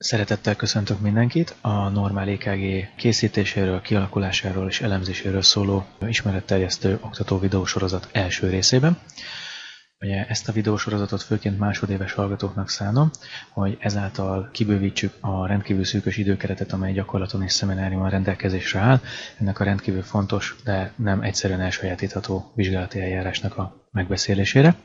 Szeretettel köszöntök mindenkit a normál EKG készítéséről, kialakulásáról és elemzéséről szóló ismeretterjesztő oktató videósorozat első részében. Ugye ezt a videósorozatot főként másodéves hallgatóknak szánom, hogy ezáltal kibővítsük a rendkívül szűkös időkeretet, amely gyakorlaton és szemináriumon rendelkezésre áll, ennek a rendkívül fontos, de nem egyszerűen elsajátítható vizsgálati eljárásnak a megbeszélésére.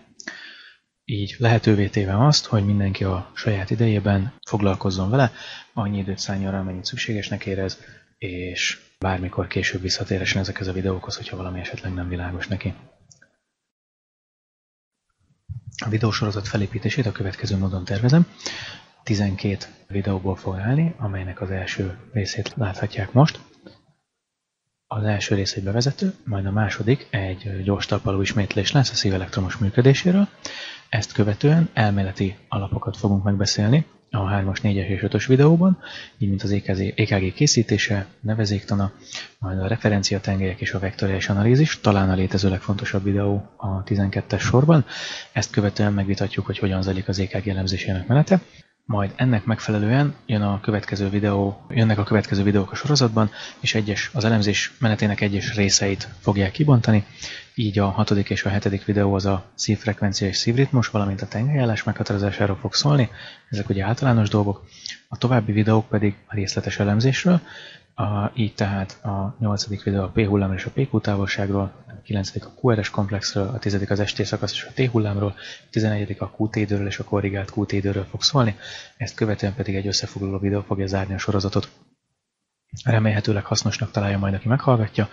Így lehetővé téve azt, hogy mindenki a saját idejében foglalkozzon vele, annyi időt szálljon rá, amennyit szükségesnek érez, és bármikor később visszatérhessen ezekhez a videókhoz, hogyha valami esetleg nem világos neki. A videósorozat felépítését a következő módon tervezem. 12 videóból fog állni, amelynek az első részét láthatják most. Az első rész egy bevezető, majd a második egy gyors talpaló ismétlés lesz a szív elektromos működéséről. Ezt követően elméleti alapokat fogunk megbeszélni a 3-as, 4-es és 5-ös videóban, így mint az EKG készítése, nevezéktana, majd a referenciatengelyek és a vektoriális analízis, talán a létező legfontosabb videó a 12-es sorban. Ezt követően megvitatjuk, hogy hogyan zajlik az EKG elemzésének menete. Majd ennek megfelelően jönnek a következő videók a sorozatban, és az elemzés menetének egyes részeit fogják kibontani. Így a 6. és a 7. videó az a szívfrekvencia és szívritmus, valamint a tengelyállás meghatározásáról fog szólni. Ezek ugye általános dolgok. A további videók pedig a részletes elemzésről. Így tehát a 8. videó a P-hullámról és a PQ távolságról, a 9. a QRS komplexről, a 10. az ST szakasz és a T-hullámról, a 11. a QT időről és a korrigált QT időről fog szólni, ezt követően pedig egy összefoglaló videó fogja zárni a sorozatot. Remélhetőleg hasznosnak találja majd, aki meghallgatja,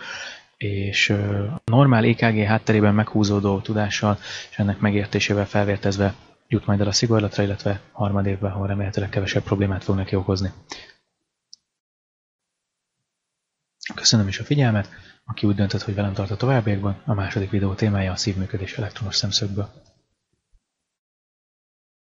és a normál EKG hátterében meghúzódó tudással és ennek megértésével felvértezve jut majd el a szigorlatra, illetve harmadévben, ahol remélhetőleg kevesebb problémát fog neki okozni. Köszönöm is a figyelmet, aki úgy döntött, hogy velem tart a továbbiakban, a második videó témája a szívműködés elektromos szemszögből.